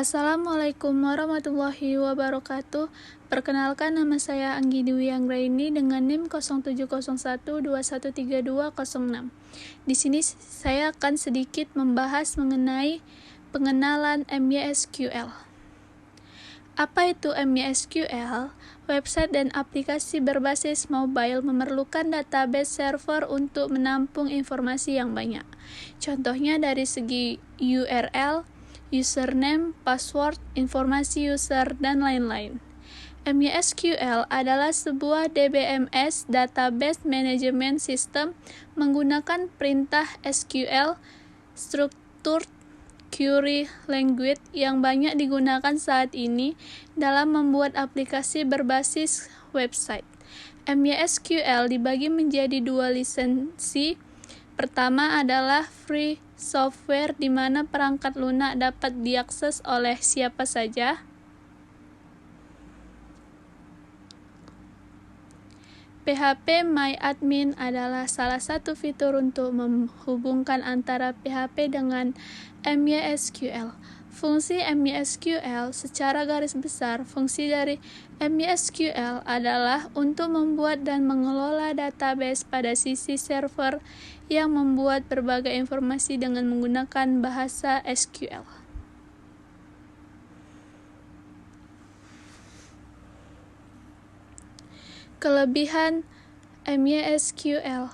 Assalamualaikum warahmatullahi wabarakatuh. Perkenalkan, nama saya Anggi Dwi Anggraini dengan NIM 0701213206. Di sini saya akan sedikit membahas mengenai pengenalan MySQL. Apa itu MySQL? Website dan aplikasi berbasis mobile memerlukan database server untuk menampung informasi yang banyak. Contohnya dari segi URL, username, password, informasi user, dan lain-lain. MySQL adalah sebuah DBMS (Database Management System) menggunakan perintah SQL (Structured Query Language) yang banyak digunakan saat ini dalam membuat aplikasi berbasis website. MySQL dibagi menjadi dua lisensi. Pertama adalah free software, di mana perangkat lunak dapat diakses oleh siapa saja. PHP-MyAdmin adalah salah satu fitur untuk menghubungkan antara PHP dengan MySQL. Fungsi MySQL secara garis besar, fungsi dari MySQL adalah untuk membuat dan mengelola database pada sisi server yang membuat berbagai informasi dengan menggunakan bahasa SQL. Kelebihan MySQL.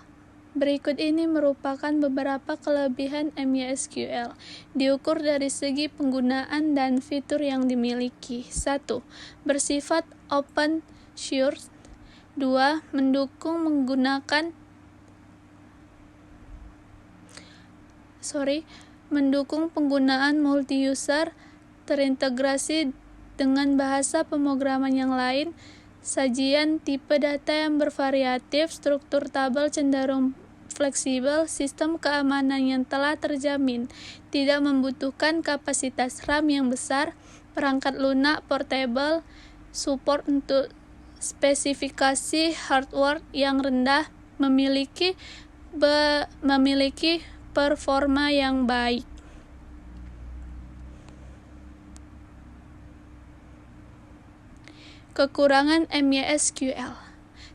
Berikut ini merupakan beberapa kelebihan MySQL, diukur dari segi penggunaan dan fitur yang dimiliki. 1. Bersifat open source. 2. Mendukung penggunaan multi-user, terintegrasi dengan bahasa pemrograman yang lain, sajian tipe data yang bervariatif, struktur tabel cenderung fleksibel, sistem keamanan yang telah terjamin, tidak membutuhkan kapasitas RAM yang besar, perangkat lunak portable, support untuk spesifikasi hardware yang rendah, memiliki performa yang baik. Kekurangan MySQL.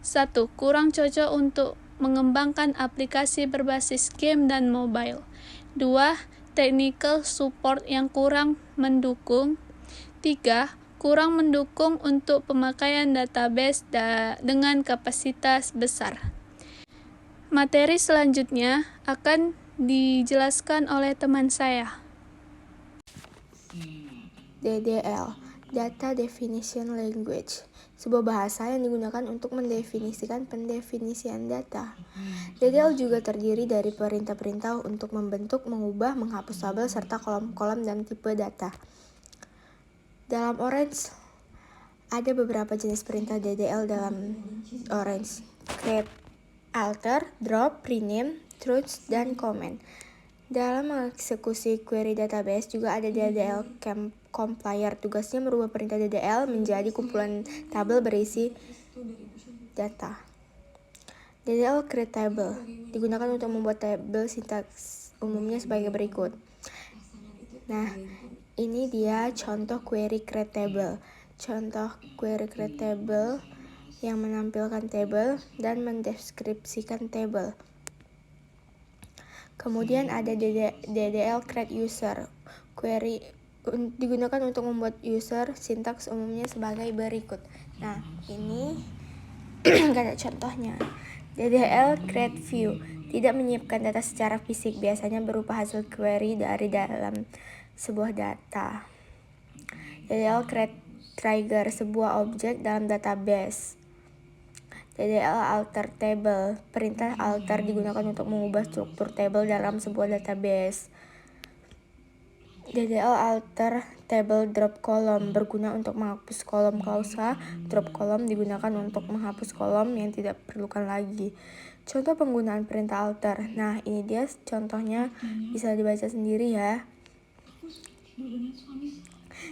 1. Kurang cocok untuk mengembangkan aplikasi berbasis game dan mobile. 2. Technical support yang kurang mendukung. 3. Kurang mendukung untuk pemakaian database dengan kapasitas besar. Materi selanjutnya akan dijelaskan oleh teman saya. DDL, Data Definition Language, sebuah bahasa yang digunakan untuk mendefinisikan pendefinisian data. DDL juga terdiri dari perintah-perintah untuk membentuk, mengubah, menghapus tabel, serta kolom-kolom dan tipe data. Dalam Orange, ada beberapa jenis perintah DDL dalam Orange: create, alter, drop, rename, truth, dan comment. Dalam mengeksekusi query database juga ada DDL compiler. Tugasnya merubah perintah DDL menjadi kumpulan tabel berisi data. DDL create table digunakan untuk membuat tabel. Sintaks umumnya sebagai berikut. Nah, ini dia contoh query create table. Contoh query create table yang menampilkan tabel dan mendeskripsikan tabel. Kemudian ada DDL create user. Query digunakan untuk membuat user. Sintaks umumnya sebagai berikut. Nah, ini ada contohnya. DDL create view tidak menyiapkan data secara fisik, biasanya berupa hasil query dari dalam sebuah data. DDL create trigger, sebuah objek dalam database. DDL alter table, perintah alter digunakan untuk mengubah struktur table dalam sebuah database. DDL alter table drop column berguna untuk menghapus kolom klausa. Drop column digunakan untuk menghapus kolom yang tidak diperlukan lagi. Contoh penggunaan perintah alter. Nah, ini dia contohnya, bisa dibaca sendiri ya.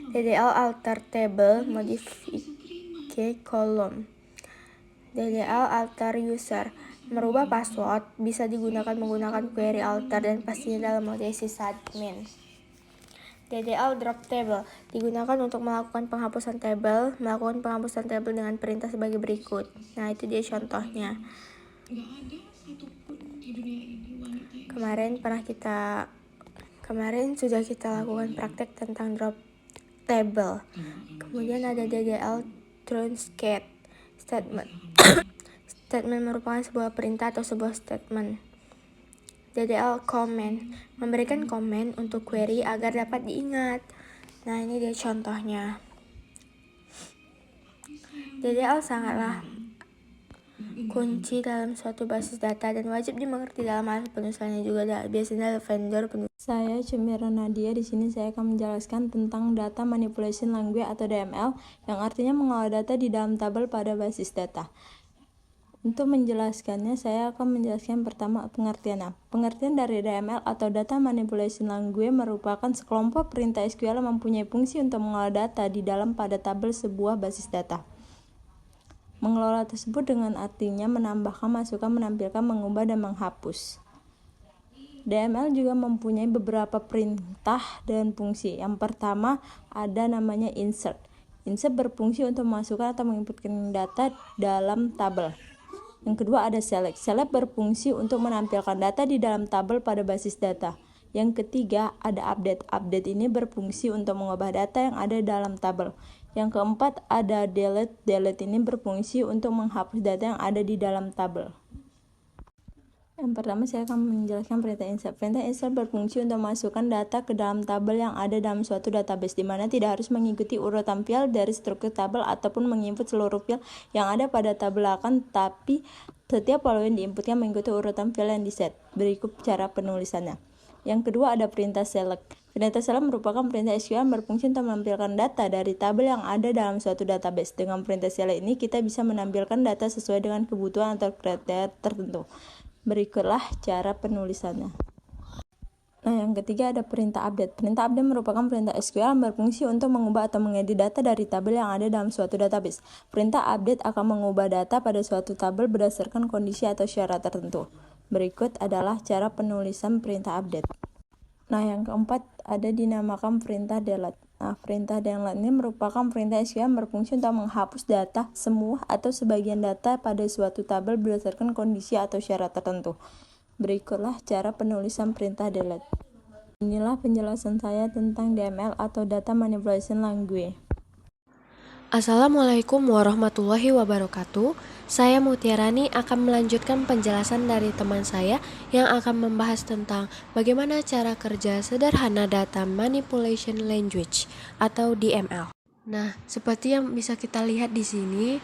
DDL alter table modify column. DDL alter user, merubah password, bisa digunakan menggunakan query alter dan pastinya dalam mode sysadmin. DDL drop table digunakan untuk melakukan penghapusan tabel. Melakukan penghapusan tabel dengan perintah sebagai berikut. Nah, itu dia contohnya. Kemarin sudah kita lakukan praktek tentang drop table. Kemudian ada DDL truncate statement. Statement merupakan sebuah perintah atau sebuah statement. DDL comment, memberikan komen untuk query agar dapat diingat. Nah, ini dia contohnya. DDL sangatlah kunci dalam suatu basis data dan wajib dimengerti dalam hal penulisannya juga biasanya vendor penulis. Saya Cemira Nadia. Di sini saya akan menjelaskan tentang Data Manipulation Language atau DML, yang artinya mengolah data di dalam tabel pada basis data. Untuk menjelaskannya, saya akan menjelaskan pertama pengertiannya. Pengertian dari DML atau Data Manipulation Language merupakan sekelompok perintah SQL yang mempunyai fungsi untuk mengolah data di dalam pada tabel sebuah basis data. Mengelola tersebut dengan artinya menambahkan, masukkan, menampilkan, mengubah, dan menghapus. DML juga mempunyai beberapa perintah dan fungsi. Yang pertama ada namanya insert. Insert berfungsi untuk memasukkan atau menginputkan data dalam tabel. Yang kedua ada select. Select berfungsi untuk menampilkan data di dalam tabel pada basis data. Yang ketiga ada update. Update ini berfungsi untuk mengubah data yang ada dalam tabel. Yang keempat ada delete. Delete ini berfungsi untuk menghapus data yang ada di dalam tabel. Yang pertama saya akan menjelaskan perintah insert. Perintah insert berfungsi untuk memasukkan data ke dalam tabel yang ada dalam suatu database, di mana tidak harus mengikuti urutan file dari struktur tabel ataupun menginput seluruh file yang ada pada tabel tapi setiap file yang diinputkan mengikuti urutan file yang diset. Berikut cara penulisannya. Yang kedua ada perintah select. Perintah select merupakan perintah SQL yang berfungsi untuk menampilkan data dari tabel yang ada dalam suatu database. Dengan perintah select ini kita bisa menampilkan data sesuai dengan kebutuhan atau kriteria tertentu. Berikutlah cara penulisannya. Nah, yang ketiga ada perintah update. Perintah update merupakan perintah SQL yang berfungsi untuk mengubah atau mengedit data dari tabel yang ada dalam suatu database. Perintah update akan mengubah data pada suatu tabel berdasarkan kondisi atau syarat tertentu. Berikut adalah cara penulisan perintah update. Nah, yang keempat ada dinamakan perintah delete. Nah, perintah delete ini merupakan perintah SQL yang berfungsi untuk menghapus data semua atau sebagian data pada suatu tabel berdasarkan kondisi atau syarat tertentu. Berikutlah cara penulisan perintah delete. Inilah penjelasan saya tentang DML atau Data Manipulation Language. Assalamualaikum warahmatullahi wabarakatuh. Saya Mutiarani akan melanjutkan penjelasan dari teman saya yang akan membahas tentang bagaimana cara kerja sederhana Data Manipulation Language atau DML. Nah, seperti yang bisa kita lihat di sini,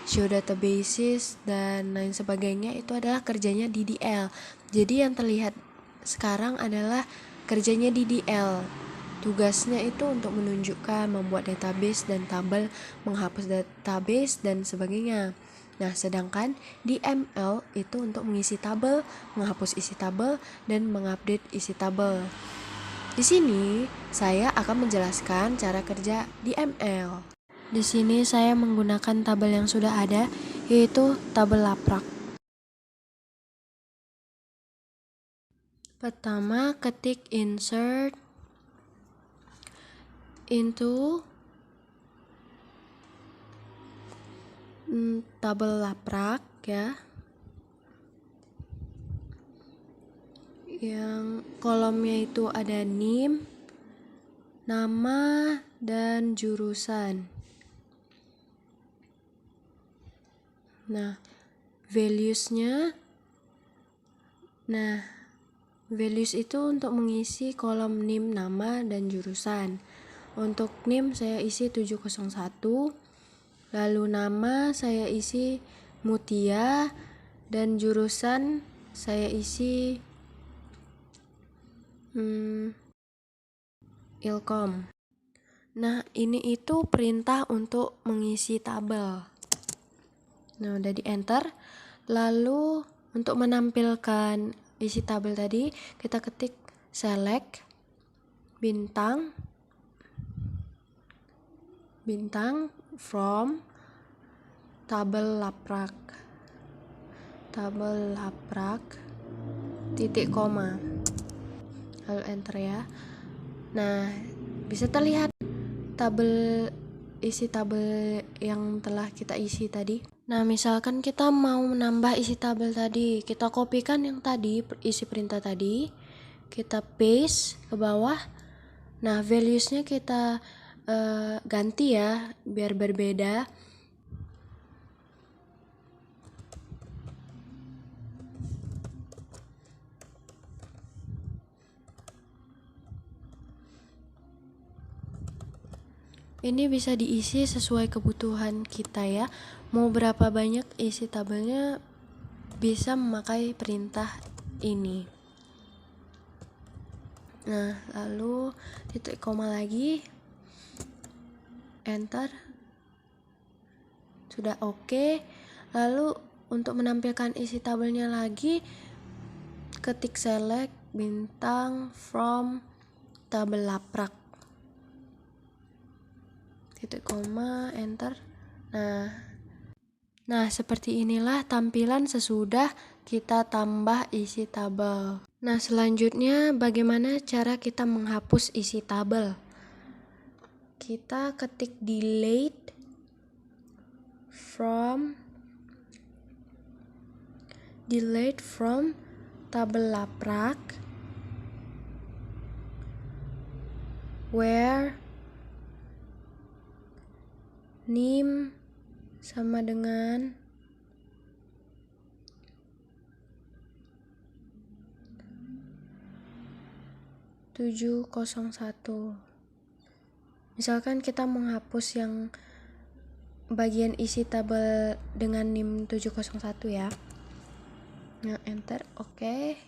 show databases dan lain sebagainya itu adalah kerjanya DDL. Jadi yang terlihat sekarang adalah kerjanya DDL. Tugasnya itu untuk menunjukkan, membuat database dan tabel, menghapus database dan sebagainya. Nah, sedangkan DML itu untuk mengisi tabel, menghapus isi tabel, dan mengupdate isi tabel. Di sini saya akan menjelaskan cara kerja DML. Di sini saya menggunakan tabel yang sudah ada, yaitu tabel laprak. Pertama, ketik insert into tabel laprak ya, yang kolomnya itu ada name, nama, dan jurusan. Nah, values-nya, values itu untuk mengisi kolom name, nama, dan jurusan. Untuk name saya isi 701, lalu nama saya isi Mutia, dan jurusan saya isi Ilkom. Nah, ini itu perintah untuk mengisi tabel. Nah, udah di enter. Lalu untuk menampilkan isi tabel tadi, kita ketik select bintang from tabel laprak titik koma, lalu enter ya. Nah, bisa terlihat isi tabel yang telah kita isi tadi. Nah, misalkan kita mau menambah isi tabel tadi, kita kopikan yang tadi, isi perintah tadi, kita paste ke bawah. Nah, values-nya kita ganti ya, biar berbeda. Ini bisa diisi sesuai kebutuhan kita ya. Mau berapa banyak isi tabelnya bisa memakai perintah ini. Nah, lalu titik koma lagi, enter. Sudah oke. Lalu untuk menampilkan isi tabelnya lagi, ketik select bintang from tabel laprak, titik koma, enter. Nah, seperti inilah tampilan sesudah kita tambah isi tabel. Nah, selanjutnya bagaimana cara kita menghapus isi tabel? Kita ketik delete from tabel laprak where name sama dengan (701). Misalkan kita menghapus yang bagian isi tabel dengan NIM 701 ya. Nah, enter, oke.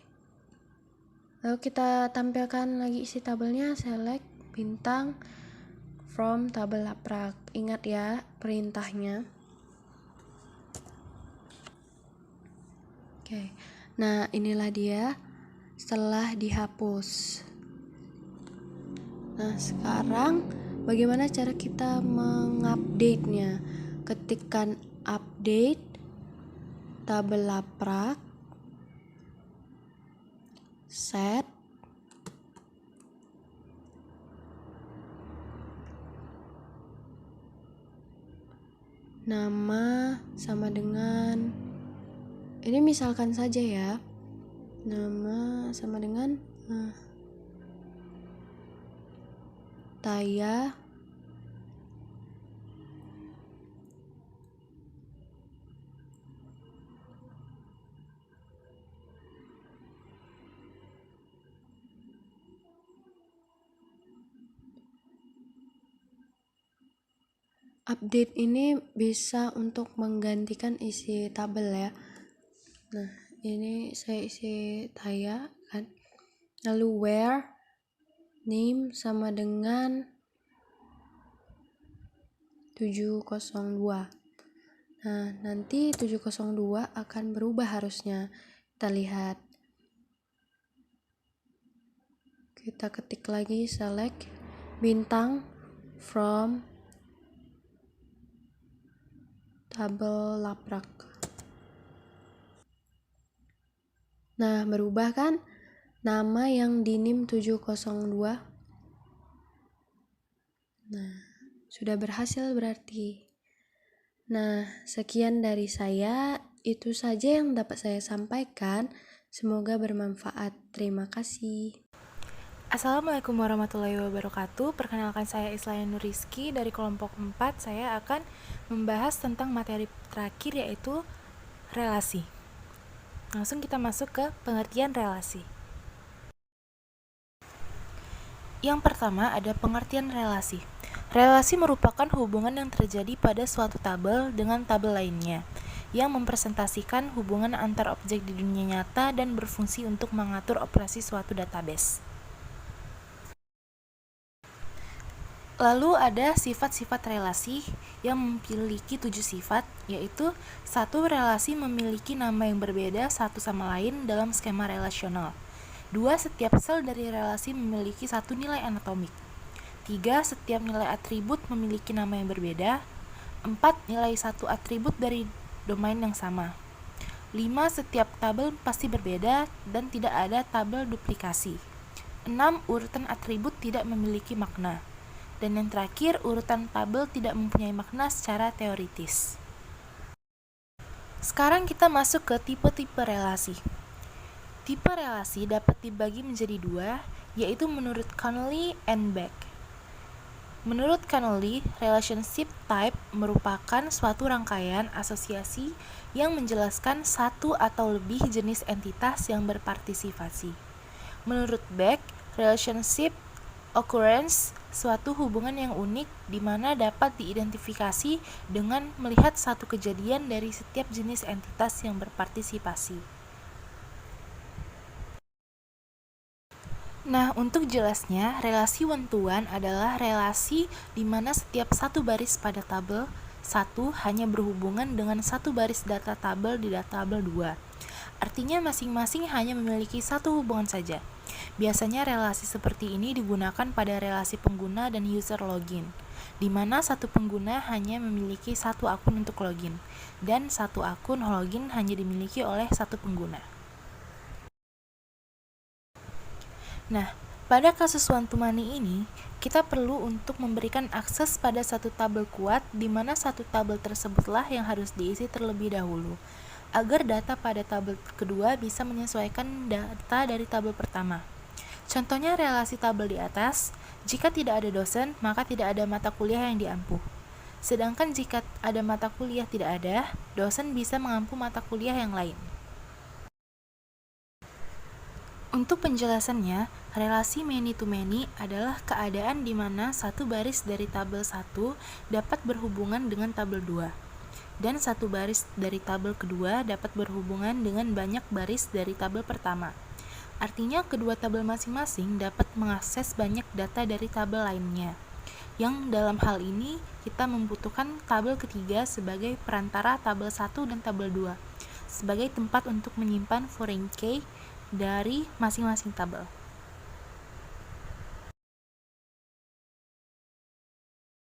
Lalu kita tampilkan lagi isi tabelnya, select bintang from tabel laprak. Ingat ya perintahnya. Oke. Nah, inilah dia setelah dihapus. Nah, sekarang bagaimana cara kita mengupdate-nya? Ketikkan update tabel laprak, set nama sama dengan, ini misalkan saja ya, nama sama dengan Taya update ini bisa untuk menggantikan isi tabel ya. Nah, ini saya isi Taya kan. Lalu where name sama dengan 702. Nah, nanti 702 akan berubah harusnya. Kita lihat. Kita ketik lagi select bintang from tabel laprak. Nah, berubah kan? Nama yang di NIM 702. Nah, sudah berhasil berarti. Nah, sekian dari saya. Itu saja yang dapat saya sampaikan. Semoga bermanfaat. Terima kasih. Assalamualaikum warahmatullahi wabarakatuh. Perkenalkan, saya Islaya Nuriski dari kelompok 4. Saya akan membahas tentang materi terakhir, yaitu relasi. Langsung kita masuk ke pengertian relasi. Yang pertama ada pengertian relasi. Relasi merupakan hubungan yang terjadi pada suatu tabel dengan tabel lainnya, yang mempresentasikan hubungan antar objek di dunia nyata dan berfungsi untuk mengatur operasi suatu database. Lalu ada sifat-sifat relasi yang memiliki 7 sifat, yaitu 1. Relasi memiliki nama yang berbeda satu sama lain dalam skema relasional. 2. Setiap sel dari relasi memiliki satu nilai anatomik. 3. Setiap nilai atribut memiliki nama yang berbeda. 4. Nilai satu atribut dari domain yang sama. 5. Setiap tabel pasti berbeda dan tidak ada tabel duplikasi. 6. Urutan atribut tidak memiliki makna. Dan yang terakhir, urutan tabel tidak mempunyai makna secara teoritis. Sekarang kita masuk ke tipe-tipe relasi. Tipe relasi dapat dibagi menjadi dua, yaitu menurut Connolly and Beck. Menurut Connolly, relationship type merupakan suatu rangkaian asosiasi yang menjelaskan satu atau lebih jenis entitas yang berpartisipasi. Menurut Beck, relationship occurrence suatu hubungan yang unik di mana dapat diidentifikasi dengan melihat satu kejadian dari setiap jenis entitas yang berpartisipasi. Nah, untuk jelasnya, relasi one-to-one adalah relasi di mana setiap satu baris pada tabel 1 hanya berhubungan dengan satu baris data tabel di data tabel 2. Artinya masing-masing hanya memiliki satu hubungan saja. Biasanya relasi seperti ini digunakan pada relasi pengguna dan user login, di mana satu pengguna hanya memiliki satu akun untuk login, dan satu akun login hanya dimiliki oleh satu pengguna. Nah, pada kasus one-to-many ini, kita perlu untuk memberikan akses pada satu tabel kuat di mana satu tabel tersebutlah yang harus diisi terlebih dahulu, agar data pada tabel kedua bisa menyesuaikan data dari tabel pertama. Contohnya relasi tabel di atas, jika tidak ada dosen, maka tidak ada mata kuliah yang diampu. Sedangkan jika ada mata kuliah tidak ada, dosen bisa mengampu mata kuliah yang lain. Untuk penjelasannya, relasi many-to-many adalah keadaan di mana satu baris dari tabel 1 dapat berhubungan dengan tabel 2, dan satu baris dari tabel kedua dapat berhubungan dengan banyak baris dari tabel pertama. Artinya, kedua tabel masing-masing dapat mengakses banyak data dari tabel lainnya, yang dalam hal ini kita membutuhkan tabel ketiga sebagai perantara tabel 1 dan tabel 2, sebagai tempat untuk menyimpan foreign key dari masing-masing tabel.